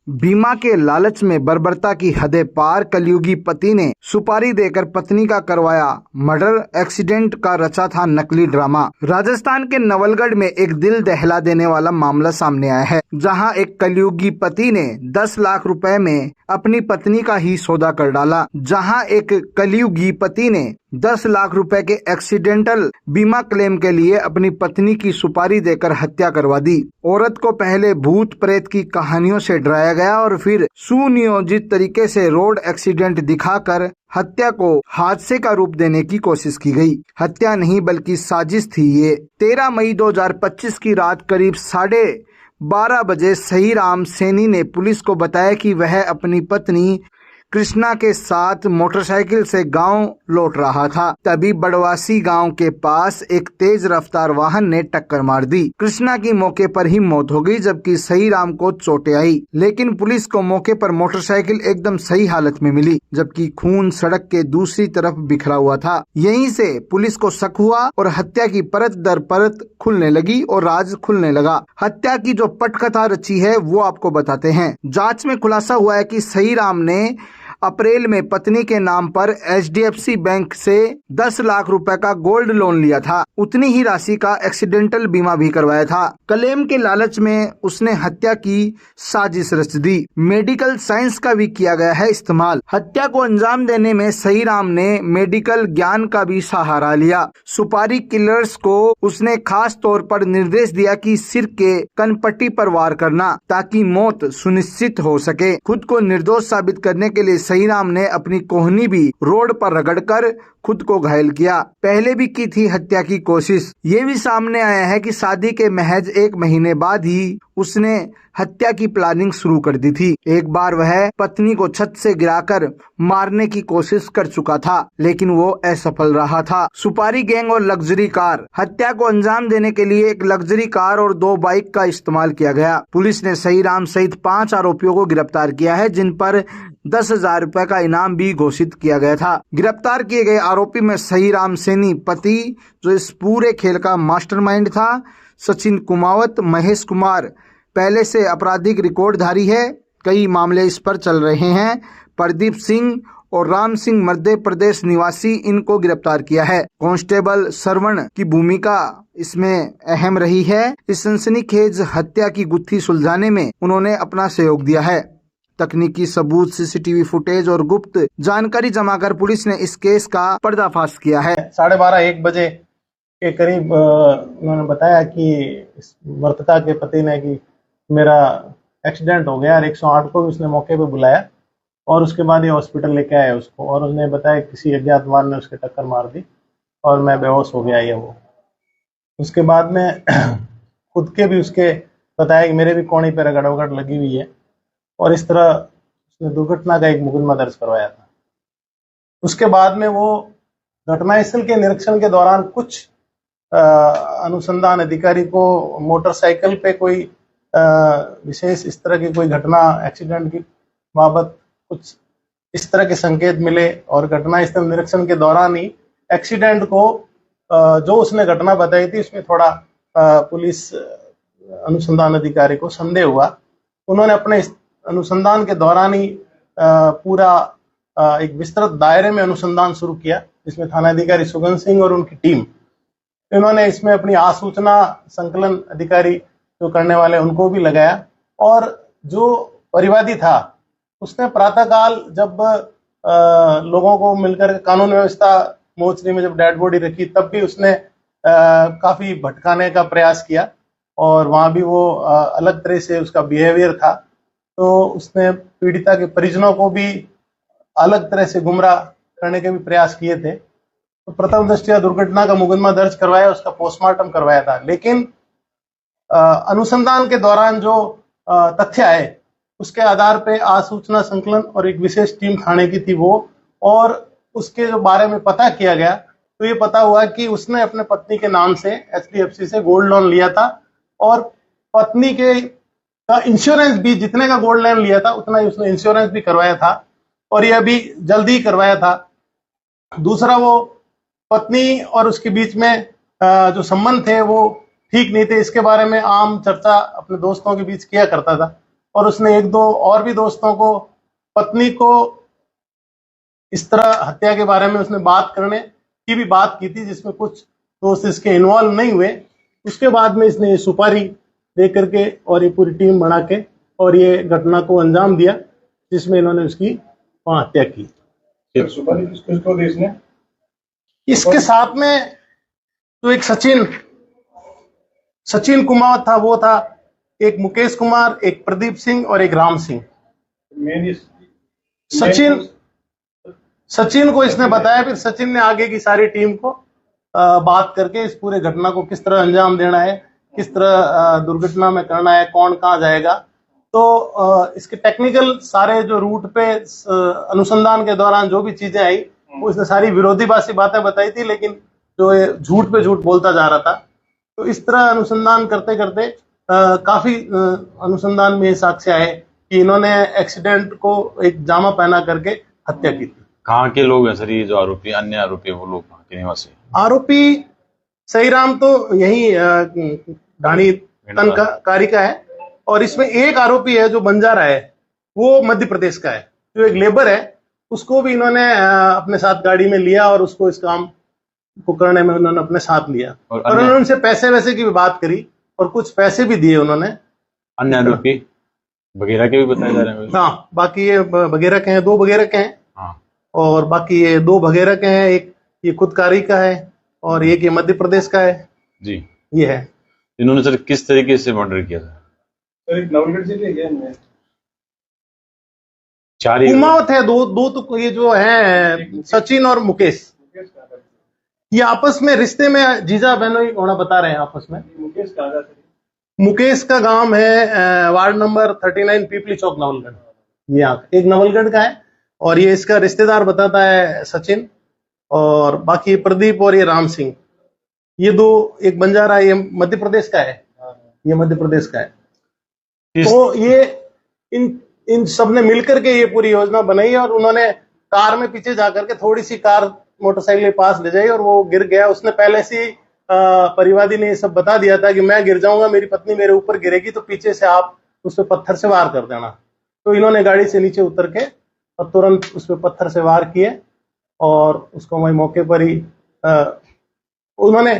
बीमा के लालच में बर्बरता की हदें पार, कलयुगी पति ने सुपारी देकर पत्नी का करवाया मर्डर, एक्सीडेंट का रचा था नकली ड्रामा। राजस्थान के नवलगढ़ में एक दिल दहला देने वाला मामला सामने आया है, जहां एक कलयुगी पति ने 10 लाख रुपए में अपनी पत्नी का ही सौदा कर डाला। जहां एक कलयुगी पति ने 10 लाख रुपए के एक्सीडेंटल बीमा क्लेम के लिए अपनी पत्नी की सुपारी देकर हत्या करवा दी। औरत को पहले भूत प्रेत की कहानियों से डराया गया और फिर सुनियोजित तरीके से रोड एक्सीडेंट दिखाकर हत्या को हादसे का रूप देने की कोशिश की गई। हत्या नहीं बल्कि साजिश थी ये। 13 मई 2025 की रात करीब 12:30 बजे सहीराम सैनी ने पुलिस को बताया कि वह अपनी पत्नी कृष्णा के साथ मोटरसाइकिल से गांव लौट रहा था। तभी बड़वासी गांव के पास एक तेज रफ्तार वाहन ने टक्कर मार दी। कृष्णा की मौके पर ही मौत हो गई, जबकि सहीराम को चोटें आई। लेकिन पुलिस को मौके पर मोटरसाइकिल एकदम सही हालत में मिली, जबकि खून सड़क के दूसरी तरफ बिखरा हुआ था। यहीं से पुलिस को शक हुआ और हत्या की परत दर परत खुलने लगी और राज खुलने लगा। हत्या की जो पटकथा रची है वो आपको बताते हैं। जांच में खुलासा हुआ है कि सहीराम ने अप्रैल में पत्नी के नाम पर HDFC बैंक से 10 लाख रुपए का गोल्ड लोन लिया था। उतनी ही राशि का एक्सीडेंटल बीमा भी करवाया था। क्लेम के लालच में उसने हत्या की साजिश रच दी। मेडिकल साइंस का भी किया गया है इस्तेमाल। हत्या को अंजाम देने में सहीराम ने मेडिकल ज्ञान का भी सहारा लिया। सुपारी किलर्स को उसने खास तौर पर निर्देश दिया कि सिर के कनपट्टी पर वार करना, ताकि मौत सुनिश्चित हो सके। खुद को निर्दोष साबित करने के लिए सहीराम ने अपनी कोहनी भी रोड पर रगड़कर खुद को घायल किया। पहले भी की थी हत्या की कोशिश। ये भी सामने आया है कि शादी के महज 1 महीने बाद ही उसने हत्या की प्लानिंग शुरू कर दी थी। एक बार वह पत्नी को छत से गिराकर मारने की कोशिश कर चुका था, लेकिन वो असफल रहा था। सुपारी गैंग और लग्जरी कार। हत्या को अंजाम देने के लिए एक लग्जरी कार और 2 बाइक का इस्तेमाल किया गया। पुलिस ने सहीराम सहित 5 आरोपियों को गिरफ्तार किया है, जिन पर 10,000 रुपए का इनाम भी घोषित किया गया था। गिरफ्तार किए गए आरोपी में सहीराम सैनी पति, जो इस पूरे खेल का मास्टरमाइंड था, सचिन कुमावत, महेश कुमार पहले से आपराधिक रिकॉर्डधारी है, कई मामले इस पर चल रहे हैं, प्रदीप सिंह और राम सिंह मध्य प्रदेश निवासी, इनको गिरफ्तार किया है। कांस्टेबल श्रवण की भूमिका इसमें अहम रही है। इस सनसनीखेज हत्या की गुत्थी सुलझाने में उन्होंने अपना सहयोग दिया है। तकनीकी सबूत, CCTV फुटेज और गुप्त जानकारी जमा कर पुलिस ने इस केस का पर्दाफाश किया है। 12:30-1 बजे के करीब उन्होंने बताया कि इस मृतका के पति ने कि मेरा एक्सीडेंट हो गया और 108 को भी उसने मौके पे बुलाया और उसके बाद ये हॉस्पिटल लेके आए उसको, और उसने बताया किसी अज्ञात वाहन ने उसके टक्कर मार दी और मैं बेहोश हो गया। ये वो उसके बाद में खुद के भी उसके बताया कि मेरे भी कोहनी पे रगड़ लगी हुई है, और इस तरह उसने दुर्घटना का एक मुकदमा दर्ज करवाया था। उसके बाद में वो घटनास्थल के निरीक्षण के दौरान कुछ अनुसंधान अधिकारी को मोटरसाइकिल पे कोई विशेष इस तरह की कोई घटना एक्सीडेंट की बाबत कुछ इस तरह के संकेत मिले, और घटनास्थल निरीक्षण के दौरान ही एक्सीडेंट को जो उसने घटना बताई थी उसमें थोड़ा पुलिस अनुसंधान अधिकारी को संदेह हुआ। उन्होंने अपने अनुसंधान के दौरान ही पूरा एक विस्तृत दायरे में अनुसंधान शुरू किया, जिसमें थानाधिकारी सुगन सिंह और उनकी टीम, इन्होंने इसमें अपनी आसूचना संकलन अधिकारी जो करने वाले उनको भी लगाया। और जो परिवादी था उसने प्रातःकाल जब लोगों को मिलकर कानून व्यवस्था मोचरी में जब डेड बॉडी रखी, तब भी उसने काफी भटकाने का प्रयास किया, और वहां भी वो अलग तरह से उसका बिहेवियर था। तो उसने पीड़िता के परिजनों को भी अलग तरह से गुमराह करने के भी प्रयास किए थे। तो प्रथम दृष्टया दुर्घटना का मुकदमा दर्ज करवाया, उसका पोस्टमार्टम करवाया था, लेकिन अनुसंधान के दौरान जो तथ्य आए उसके आधार पे आसूचना संकलन और एक विशेष टीम थाने की थी वो, और उसके जो बारे में पता किया गया तो ये पता हुआ कि उसने अपने पत्नी के नाम से HDFC से गोल्ड लोन लिया था, और पत्नी के का इंश्योरेंस भी, जितने का गोल्ड लोन लिया था उतना ही उसने इंश्योरेंस भी करवाया था, और यह भी जल्दी ही करवाया था। दूसरा, वो पत्नी और उसके बीच में जो संबंध थे वो ठीक नहीं थे, इसके बारे में आम चर्चा अपने दोस्तों के बीच किया करता था। और उसने एक दो और भी दोस्तों को, पत्नी को इस तरह हत्या के बारे में उसने बात करने की भी बात की थी, जिसमें कुछ दोस्त इसके इन्वॉल्व नहीं हुए। उसके बाद में इसने ये सुपारी दे करके और ये पूरी टीम बना के और ये घटना को अंजाम दिया, जिसमें इन्होंने उसकी वहां हत्या की। सुपारी किसको दी इसने? इसके साथ में तो एक सचिन कुमार था, वो था, एक मुकेश कुमार, एक प्रदीप सिंह और एक राम सिंह। सचिन को इसने बताया, फिर सचिन ने आगे की सारी टीम को बात करके इस पूरे घटना को किस तरह अंजाम देना है, किस तरह दुर्घटना में करना है, कौन कहाँ जाएगा। तो इसके टेक्निकल सारे जो रूट पे अनुसंधान के दौरान जो भी चीजें आई, वो इसने सारी विरोधाभासी बातें बताई थी, लेकिन जो ये झूठ पे झूठ बोलता जा रहा था। तो इस तरह अनुसंधान करते करते काफी अनुसंधान में ये साक्ष्य आए कि इन्होंने एक्सीडेंट को एक जामा पहना करके हत्या की थी। कहाँ के लोग हैं सर ये जो आरोपी, अन्य आरोपी वो लोग कहाँ के निवासी? आरोपी सहीराम तो यही ढाणी तनकारी का है, और इसमें एक आरोपी है जो बंजारा है, वो मध्य प्रदेश का है। जो एक लेबर है उसको भी इन्होंने अपने साथ गाड़ी में लिया और उसको इस काम को करने में उन्होंने अपने साथ लिया, और उन्होंने उनसे पैसे वैसे की भी बात करी और कुछ पैसे भी दिए उन्होंने। अन्य आरोपी बगैरा के भी बताए जा रहे हैं? हाँ, बाकी ये बगैरा के हैं, 2 बगैरा के हैं। हाँ। और बाकी ये 2 बगैरा के हैं, एक ये खुदकारी का है और एक ये मध्य प्रदेश का है जी। ये है। इन्होंने सर किस तरीके से मर्डर किया था? सर एक नवलगढ़ से लिया गया 4 ही कुमावत है, दो तो ये जो है सचिन और मुकेश, ये आपस में रिश्ते में जीजा बहनोई होना बता रहे हैं आपस में। मुकेश कहाँ का? मुकेश का गांव है वार्ड नंबर 39 पीपली चौक नवलगढ़, ये यहाँ एक नवलगढ़ का है। और ये इसका रिश्तेदार बताता है सचिन, और बाकी प्रदीप और ये राम सिंह, ये 2, एक बंजारा, ये मध्य प्रदेश का है, ये मध्य प्रदेश का है। तो ये इन सब ने मिलकर के ये पूरी योजना बनाई, और उन्होंने कार में पीछे जाकर के थोड़ी सी कार मोटरसाइकिल के पास ले जाई और वो गिर गया। उसने पहले से परिवादी ने ये सब बता दिया था कि मैं गिर जाऊंगा, मेरी पत्नी मेरे ऊपर गिरेगी, तो पीछे से आप उस पर पत्थर से वार कर देना। तो इन्होंने गाड़ी से नीचे उतर के और तुरंत उस पर पत्थर से वार किए और उसको वही मौके पर ही उन्होंने,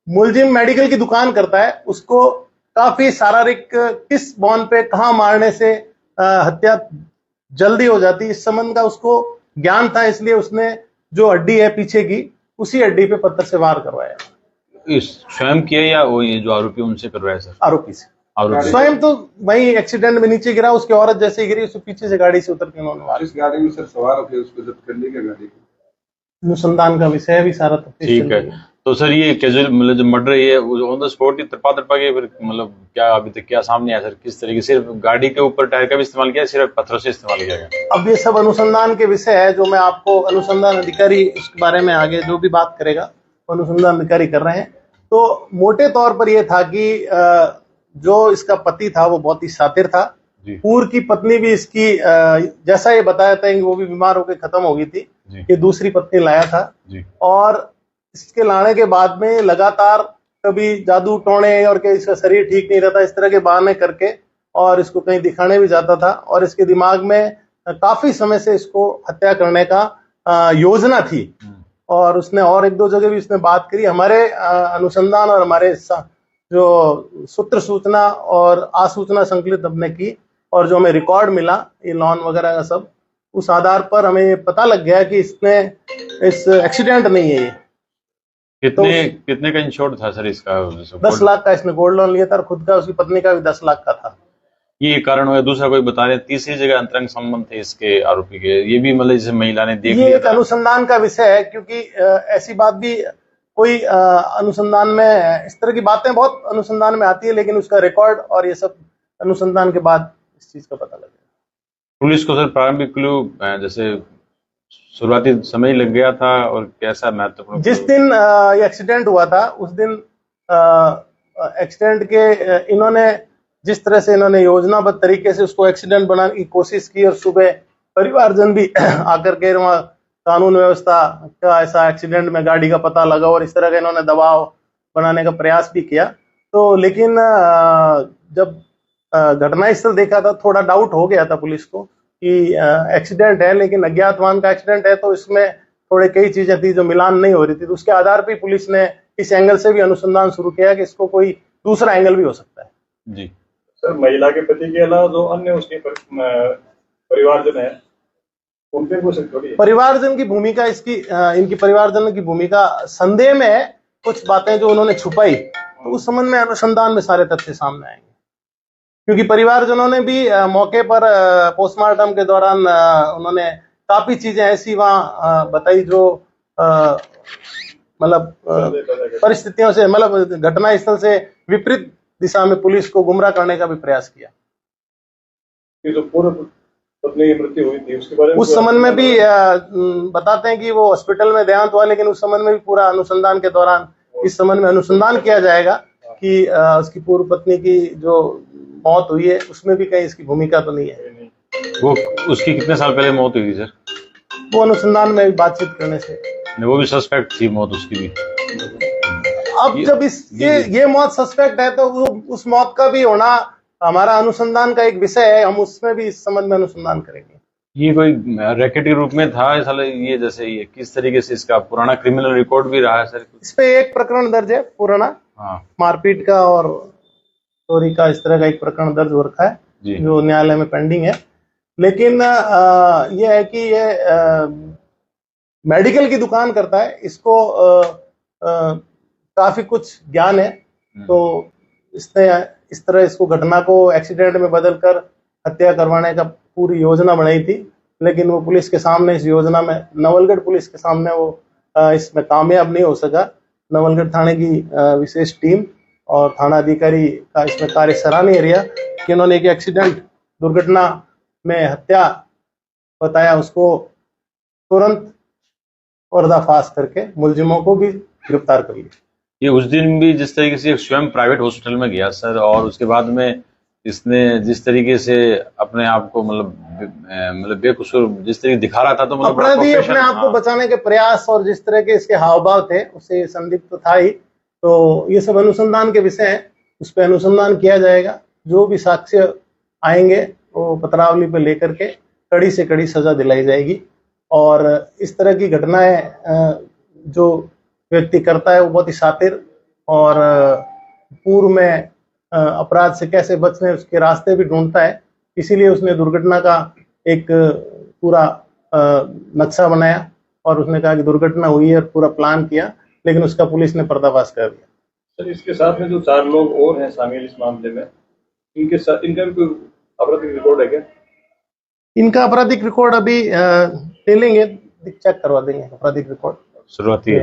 मुलजिम मेडिकल की दुकान करता है, उसको काफी शारीरिक किस बॉन पे कहाँ मारने से हत्या जल्दी हो जाती, इस संबंध का उसको ज्ञान था, इसलिए उसने जो हड्डी है पीछे की, उसी हड्डी पे पत्थर से वार करवाया। स्वयं किया या वो ये जो आरोपी उनसे करवाया सर? आरोपी से। स्वयं तो वही एक्सीडेंट में नीचे गिरा, उसकी औरत जैसे गिरी, उसके पीछे से गाड़ी से उतर के उन्होंने वार। इस गाड़ी में सर सवार होकर उसको जब्त कर लिया गाड़ी को। अनुसंधान का विषय भी सारा ठीक है। तो सर ये कैजुअल मतलब जो मर्डर है ऑन द स्पॉट ही तरपा के, फिर मतलब क्या अभी तक क्या सामने आया सर? किस तरीके से सिर्फ गाड़ी के ऊपर टायर का भी इस्तेमाल किया, सिर्फ पत्थरों से इस्तेमाल किया गया? अब ये सब अनुसंधान के विषय है, जो मैं आपको अनुसंधान अधिकारी इसके बारे में आगे जो भी बात करेगा अनुसंधान अधिकारी कर रहे हैं। तो मोटे तौर पर यह था कि जो इसका पति था वो बहुत ही शातिर था। पूर्व की पत्नी भी इसकी जैसा ये बताया था कि वो भी बीमार होकर खत्म हो गई थी, ये दूसरी पत्नी लाया था। और इसके लाने के बाद में लगातार कभी जादू टोने और कि इसका शरीर ठीक नहीं रहता, इस तरह के बहाने करके और इसको कहीं दिखाने भी जाता था। और इसके दिमाग में काफी समय से इसको हत्या करने का योजना थी। और उसने और 1-2 जगह भी उसने बात करी। हमारे अनुसंधान और हमारे जो सूत्र सूचना और आसूचना संकलित हमने की, और जो हमें रिकॉर्ड मिला ये लॉन वगैरह का सब, उस आधार पर हमें पता लग गया कि इसने इस एक्सीडेंट नहीं है ये। कितने का इंश्योर्ड था सर इसका? 10 लाख का इसने गोल्ड लोन लिया था, और खुद का उसकी पत्नी का भी 10 लाख का था। ये कारण हुआ। दूसरा कोई बता रहे तीसरी जगह अंतरंग संबंध थे इसके आरोपी के, ये भी मतलब जैसे महिला ने देख लिया। ये एक अनुसंधान का विषय है, क्योंकि ऐसी बात भी कोई अनुसंधान में इस तरह की बातें बहुत अनुसंधान में आती है, लेकिन उसका रिकॉर्ड और ये सब अनुसंधान के बाद इस चीज का पता लगेगा। पुलिस को सर प्रारंभिक क्लू जैसे शुरुआती समय लग गया था, और कैसा महत्वपूर्ण? जिस दिन ये एक्सीडेंट हुआ था उस दिन एक्सीडेंट के इन्होंने जिस तरह से इन्होंने योजनाबद्ध तरीके से उसको एक्सीडेंट बनाने की कोशिश की, और सुबह परिवारजन भी आकर के वहाँ कानून व्यवस्था का ऐसा एक्सीडेंट में गाड़ी का पता लगा, और इस तरह का इन्होंने दबाव बनाने का प्रयास भी किया। तो लेकिन जब घटनास्थल देखा था, थोड़ा डाउट हो गया था पुलिस को कि एक्सीडेंट है, लेकिन अज्ञात वाहन का एक्सीडेंट है तो इसमें थोड़े कई चीजें थी जो मिलान नहीं हो रही थी। तो उसके आधार पर पुलिस ने इस एंगल से भी अनुसंधान शुरू किया कि इसको कोई दूसरा एंगल भी हो सकता है। जी सर, महिला के पति के अलावा जो अन्य उसके परिवारजन है उनपे कुछ थोड़ी है? परिवारजन की भूमिका इनकी परिवारजन की भूमिका संदेह में है। कुछ बातें जो उन्होंने छुपाई तो उस संबंध में अनुसंधान में सारे तथ्य सामने आएंगे, क्योंकि परिवारजनों ने भी मौके पर पोस्टमार्टम के दौरान उन्होंने काफी चीजें ऐसी वहां बताई जो मतलब परिस्थितियों से, मतलब घटना स्थल से विपरीत दिशा में पुलिस को गुमराह करने का भी प्रयास किया। ये जो पूर्व पत्नी की मृत्यु हुई थी उसके बारे में उस संबंध में भी बताते हैं कि वो हॉस्पिटल में देहांत हुआ, लेकिन उस संबंध में भी पूरा अनुसंधान के दौरान इस संबंध में अनुसंधान किया जाएगा कि उसकी पूर्व पत्नी की जो मौत हुई है उसमें भी कहीं इसकी भूमिका तो नहीं है। वो उसकी कितने साल पहले मौत हुई थी सर? वो अनुसंधान में बातचीत करने से वो भी सस्पेक्ट थी मौत उसकी भी। अब जब ये मौत सस्पेक्ट है तो उस मौत का भी होना हमारा अनुसंधान का एक विषय है, हम उसमें भी इस संबंध में अनुसंधान करेंगे। ये कोई रैकेट के रूप में था साले, ये जैसे ये किस तरीके से इसका पुराना क्रिमिनल रिकॉर्ड भी रहा है सर? इस पे एक प्रकरण दर्ज है पुराना, हाँ मारपीट का और चोरी का, इस तरह का एक प्रकरण दर्ज हो रखा है जो न्यायालय में पेंडिंग है। लेकिन ये है कि ये मेडिकल की दुकान करता है, इसको काफी कुछ ज्ञान है, तो इसने इस तरह इसको घटना को एक्सीडेंट में बदलकर हत्या करवाने का पूरी योजना बनाई थी, लेकिन वो पुलिस के सामने इस योजना में, नवलगढ़ पुलिस के सामने वो इसमें कामयाब नहीं हो सका। नवलगढ़ थाने की विशेष टीम और थाना अधिकारी का इसमें कार्य सराहनीय रहा कि उन्होंने एक एक्सीडेंट दुर्घटना में हत्या बताया, उसको तुरंत पर्दाफाश करके मुलजिमों को भी गिरफ्तार कर लिया। ये उस दिन भी जिस तरीके से स्वयं प्राइवेट हॉस्पिटल में गया सर, और उसके बाद में इसने जिस तरीके से अपने आप को मतलब बेकसूर जिस तरीके दिखा रहा था, तो मतलब अपराधी अपने आप को बचाने के प्रयास और जिस तरह के इसके हाव भाव थे उससे संदिग्ध तो था ही। तो ये सब अनुसंधान के विषय हैं, उस पर अनुसंधान किया जाएगा। जो भी साक्ष्य आएंगे वो पत्रावली पे लेकर के कड़ी से कड़ी सजा दिलाई जाएगी। और इस तरह की घटनाएं जो व्यक्ति करता है वो बहुत ही शातिर और पूर्व में अपराध से कैसे बचने उसके रास्ते भी ढूंढता है, इसीलिए उसने दुर्घटना का एक पूरा नक्शा बनाया और उसने कहा कि दुर्घटना हुई है और पूरा प्लान किया, लेकिन उसका पुलिस ने पर्दाफाश कर दिया। सर, इसके साथ में जो 4 लोग और हैं शामिल इस मामले में, इनके साथ इनका भी कोई आपराधिक रिकॉर्ड है क्या? इनका आपराधिक रिकॉर्ड अभी ले लेंगे, चेक करवा देंगे आपराधिक रिकॉर्ड, शुरुआती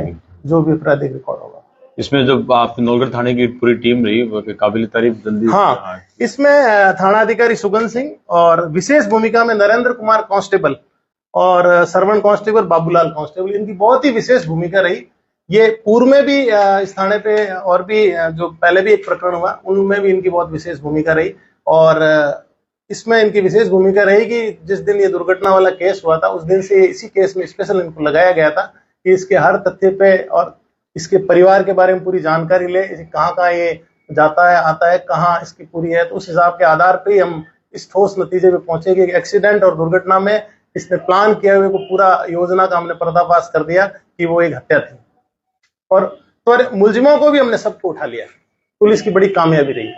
जो भी आपराधिक रिकॉर्ड होगा। इसमें जब आप नवलगढ़ थाने की पूरी टीम रही, वो काबिल तारीफ जल्दी। हाँ, इसमें थाना अधिकारी सुगंध सिंह और विशेष भूमिका में नरेंद्र कुमार कांस्टेबल और सरवण कांस्टेबल बाबूलाल कांस्टेबल, इनकी बहुत ही विशेष भूमिका रही। ये पूर्व में भी इस थाने पे और भी जो पहले भी एक प्रकरण हुआ उनमें भी इनकी बहुत विशेष भूमिका रही। और इसमें इनकी विशेष भूमिका रही कि जिस दिन ये दुर्घटना वाला केस हुआ था उस दिन से इसी केस में स्पेशल इनको लगाया गया था कि इसके हर तथ्य पे और इसके परिवार के बारे में पूरी जानकारी ले, कहाँ कहाँ ये जाता है आता है, कहाँ इसकी पूरी है। तो उस हिसाब के आधार पर ही हम इस ठोस नतीजे पे पहुंचे कि एक्सीडेंट और दुर्घटना में इसने प्लान किए हुए को पूरा योजना का हमने पर्दाफाश कर दिया कि वो एक हत्या थी। और तो मुलजिमों को भी हमने सबको उठा लिया। पुलिस की बड़ी कामयाबी रही।